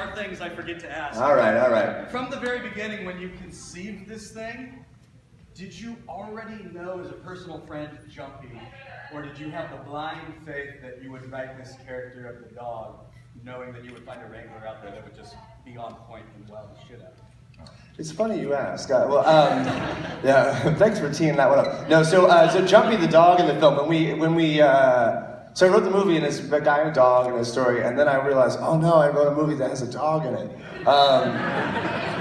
are things I forget to ask. All right. From the very beginning, when you conceived this thing, did you already know as a personal friend Jumpy, or did you have the blind faith that you would write this character of the dog, knowing that you would find a wrangler out there that would just be on point and well the shit out? It's funny you ask. Yeah, thanks for teeing that one up. No, so Jumpy the dog in the film, so I wrote the movie and it's a guy and a dog and a story, and then I realized, oh no, I wrote a movie that has a dog in it.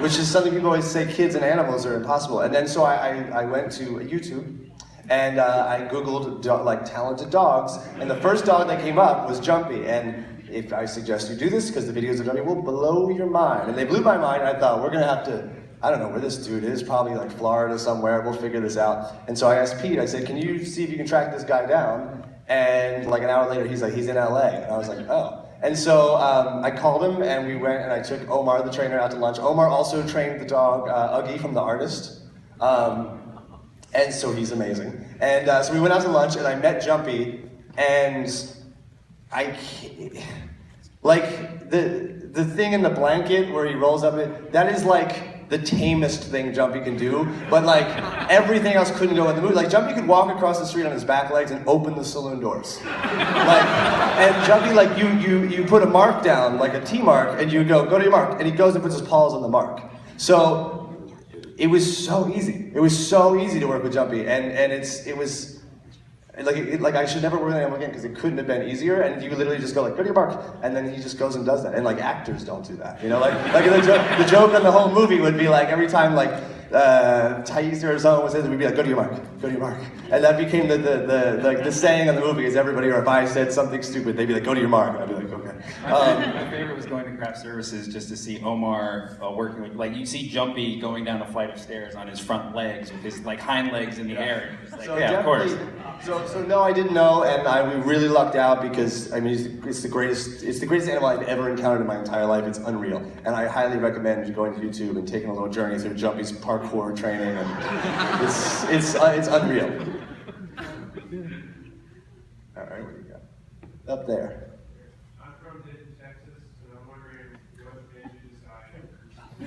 Which is something people always say kids and animals are impossible. And then so I went to YouTube and I Googled talented dogs, and the first dog that came up was Jumpy. And if I suggest you do this, because the videos of Jumpy will blow your mind. And they blew my mind, and I thought, we're gonna have to, I don't know where this dude is, probably like Florida somewhere, we'll figure this out. And so I asked Pete, I said, can you see if you can track this guy down? And like an hour later, he's like, he's in LA. And I was like, oh. And so I called him and we went and I took Omar, the trainer, out to lunch. Omar also trained the dog, Uggy from The Artist. And so he's amazing. And so we went out to lunch and I met Jumpy, and the thing in the blanket where he rolls up it, that is like the tamest thing Jumpy can do, but like everything else couldn't go in the movie. Like Jumpy could walk across the street on his back legs and open the saloon doors. And Jumpy, like you put a mark down, like a T mark, and you go to your mark, and he goes and puts his paws on the mark. So it was so easy. It was so easy to work with Jumpy, and it was like I should never work with him again because it couldn't have been easier. And you literally just go like, go to your mark, and then he just goes and does that. And like actors don't do that, you know. Like the joke in the whole movie would be like every time like Thais or someone would say that, we'd be like, go to your mark, and that became the saying in the movie is everybody, or if I said something stupid, they'd be like, go to your mark, and I'd be like, okay. My favorite was going to craft services just to see Omar working with, like, you see Jumpy going down a flight of stairs on his front legs with his like hind legs in the air. And just, like, So yeah, of course. So no, I didn't know, and we really lucked out because I mean it's the greatest animal I've ever encountered in my entire life. It's unreal, and I highly recommend going to YouTube and taking a little journey through Jumpy's parkour training, and it's unreal. All right, what do you got up there? I'm from Denton, Texas, and I'm wondering what made you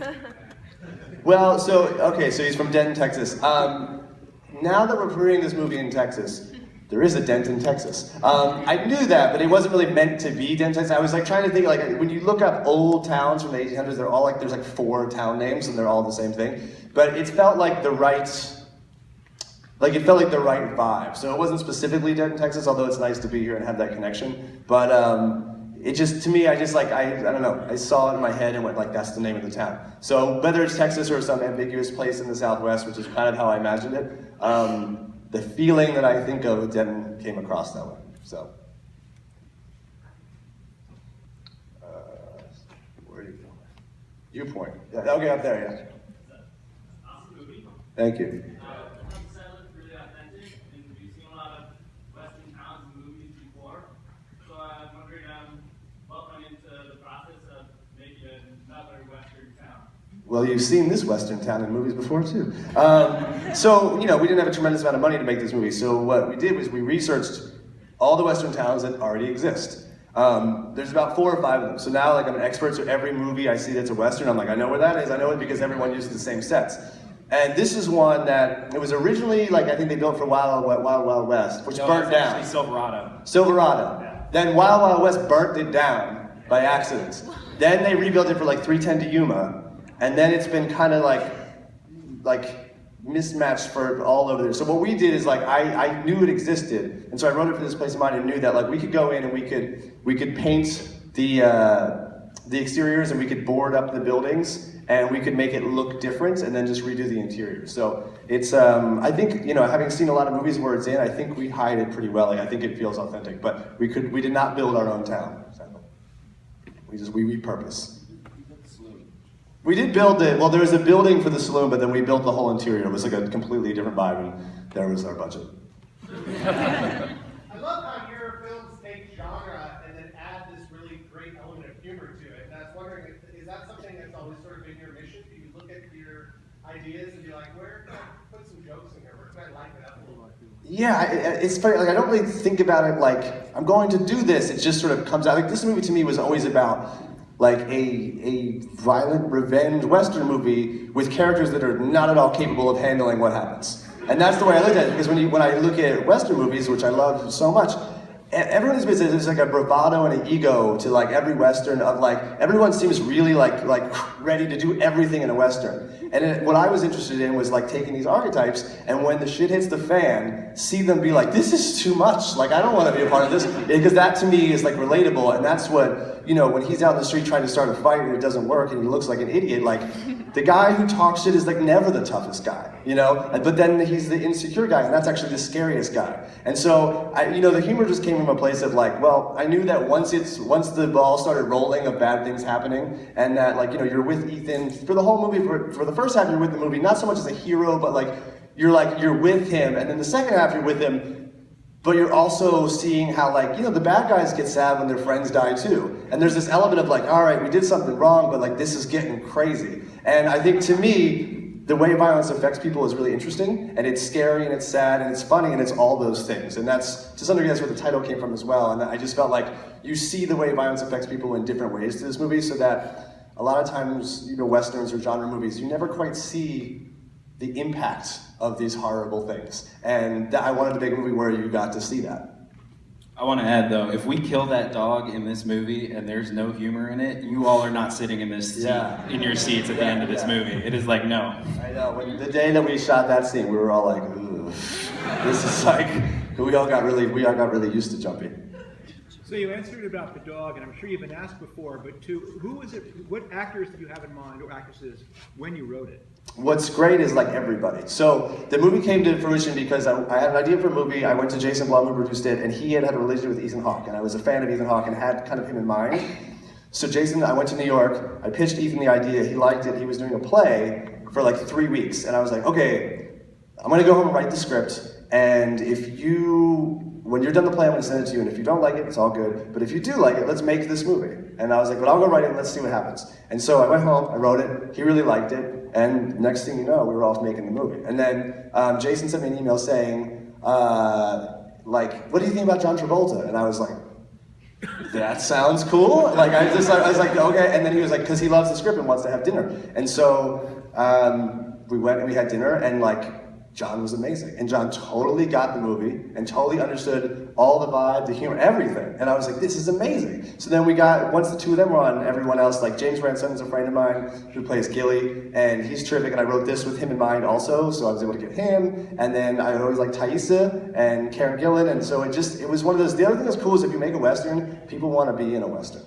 decide. Well, so he's from Denton, Texas. Now that we're premiering this movie in Texas, there is a Denton, Texas. I knew that, but it wasn't really meant to be Denton, Texas. I was like trying to think, like when you look up old towns from the 1800s, they're all like, there's like 4 town names and they're all the same thing. But it felt like the right vibe. So it wasn't specifically Denton, Texas, although it's nice to be here and have that connection. But it just, to me, I don't know, I saw it in my head and went like, that's the name of the town. So whether it's Texas or some ambiguous place in the Southwest, which is kind of how I imagined it, the feeling that I think of with Denton came across that way, so. Where do you go? You point. Yeah, okay, up there, yeah. Awesome movie. Thank you. Set looked really authentic, and we've seen a lot of Western towns and movies before. So I'm wondering what went into the process of making another Western town. Well, you've seen this Western town in movies before, too. So, we didn't have a tremendous amount of money to make this movie, so what we did was we researched all the Western towns that already exist. There's about 4 or 5 of them, so now like I'm an expert, so every movie I see that's a Western, I'm like, I know where that is, I know it because everyone uses the same sets. And this is one that, it was originally, like, I think they built for Wild Wild West, which burnt down. Actually Silverado. Silverado. Yeah. Then Wild Wild West burnt it down by accident. Then they rebuilt it for like 310 to Yuma, and then it's been kind of like mismatched for all over there. So what we did is like, I knew it existed, and so I wrote it for this place of mine and knew that like we could go in and we could paint the exteriors and we could board up the buildings and we could make it look different and then just redo the interior. So it's, I think, having seen a lot of movies where it's in, I think we hide it pretty well. Like, I think it feels authentic, but we did not build our own town. We repurpose. We did build it. Well, there was a building for the saloon, but then we built the whole interior. It was like a completely different vibe, and there was our budget. I love how your films take genre and then add this really great element of humor to it. And I was wondering, is that something that's always sort of been your mission? Do you look at your ideas and be like, where can I put some jokes in here? Where can I lighten it up a little? Yeah, it's funny. Like, I don't really think about it like I'm going to do this. It just sort of comes out. Like, this movie to me was always about like a violent revenge Western movie with characters that are not at all capable of handling what happens. And that's the way I looked at it, because when I look at Western movies, which I love so much, everyone is busy. There's like a bravado and an ego to like every Western of like, everyone seems really like ready to do everything in a Western. And what I was interested in was like taking these archetypes, and when the shit hits the fan, see them be like, this is too much. Like, I don't want to be a part of this. Because that to me is like relatable, and that's what, you know, when he's out in the street trying to start a fight and it doesn't work and he looks like an idiot, like, the guy who talks shit is like never the toughest guy, you know? But then he's the insecure guy, and that's actually the scariest guy. And so, you know, the humor just came from a place of like, well, I knew that once the ball started rolling of bad things happening, and that like, you know, you're with Ethan for the whole movie, for the first half you're with the movie, not so much as a hero, but like you're with him, and then the second half you're with him, but you're also seeing how, like, you know, the bad guys get sad when their friends die too. And there's this element of like, all right, we did something wrong, but like this is getting crazy. And I think to me, the way violence affects people is really interesting, and it's scary, and it's sad, and it's funny, and it's all those things. And that's, to some degree, that's where the title came from as well. And I just felt like you see the way violence affects people in different ways to this movie, so that a lot of times, you know, Westerns or genre movies, you never quite see the impact of these horrible things. And I wanted to make a movie where you got to see that. I want to add though, if we kill that dog in this movie and there's no humor in it, you all are not sitting in this seat, in your seats at the end of this movie. It is like, no. I know, when the day that we shot that scene, we were all like, ooh, this is like, we all got really used to Jumpy. So you answered about the dog, and I'm sure you've been asked before, but what actors did you have in mind, or actresses, when you wrote it? What's great is like everybody. So the movie came to fruition because I had an idea for a movie. I went to Jason Blum, who produced it, and he had a relationship with Ethan Hawke, and I was a fan of Ethan Hawke and had kind of him in mind. So Jason, I went to New York, I pitched Ethan the idea, he liked it, he was doing a play for like 3 weeks, and I was like, okay, I'm gonna go home and write the script, and when you're done the play, I'm gonna send it to you, and if you don't like it, it's all good, but if you do like it, let's make this movie. And I was like, but I'll go write it and let's see what happens. And so I went home, I wrote it, he really liked it, and next thing you know, we were off making the movie. And then Jason sent me an email saying, like, what do you think about John Travolta? And I was like, that sounds cool. Like, I was like, okay. And then he was like, because he loves the script and wants to have dinner. And so we went and we had dinner, and like, John was amazing. And John totally got the movie and totally understood all the vibe, the humor, everything. And I was like, this is amazing. So then once the two of them were on, everyone else, like James Ransom is a friend of mine who plays Gilly, and he's terrific, and I wrote this with him in mind also, so I was able to get him. And then I always like Thaisa and Karen Gillan, and so it was one of those. The other thing that's cool is if you make a Western, people want to be in a Western.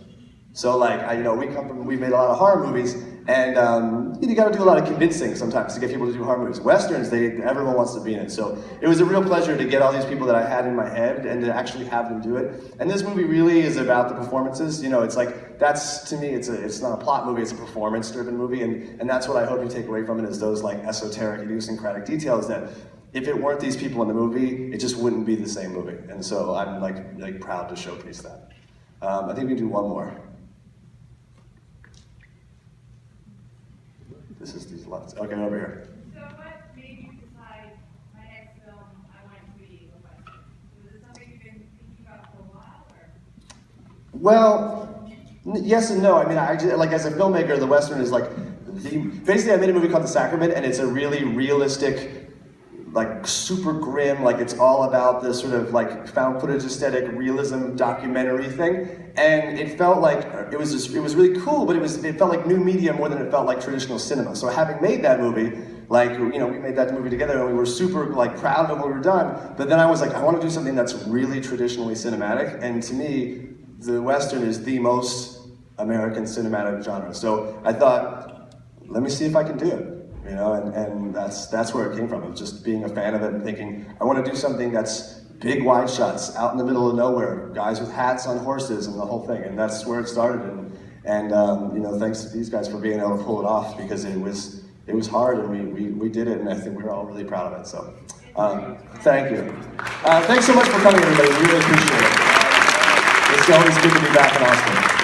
So like, we've made a lot of horror movies, and you got to do a lot of convincing sometimes to get people to do horror movies. Westerns, everyone wants to be in it. So it was a real pleasure to get all these people that I had in my head and to actually have them do it. And this movie really is about the performances. You know, it's like, to me, it's not a plot movie, it's a performance-driven movie, and that's what I hope you take away from it, is those like esoteric, idiosyncratic details that if it weren't these people in the movie, it just wouldn't be the same movie. And so I'm like proud to showcase that. I think we can do one more. This is these lots. Okay, over here. So what made you decide my next film, I want it to be a Western? Was it something you've been thinking about for a while, or? Well, yes and no. I mean, as a filmmaker, the Western is like, basically I made a movie called The Sacrament, and it's a really realistic, like super grim, like it's all about this sort of like found footage aesthetic realism documentary thing, and it felt like it was really cool, but it felt like new media more than it felt like traditional cinema. So having made that movie, like, you know, we made that movie together and we were super like proud of what we were done, but then I was like, I want to do something that's really traditionally cinematic, and to me, the Western is the most American cinematic genre. So I thought, let me see if I can do it. You know, and that's where it came from. Of just being a fan of it and thinking, I want to do something that's big wide shots out in the middle of nowhere, guys with hats on horses and the whole thing. And that's where it started. And you know, thanks to these guys for being able to pull it off, because it was hard, and we did it, and I think we were all really proud of it. So thank you. Thanks so much for coming, everybody. We really appreciate it. It's always good to be back in Austin.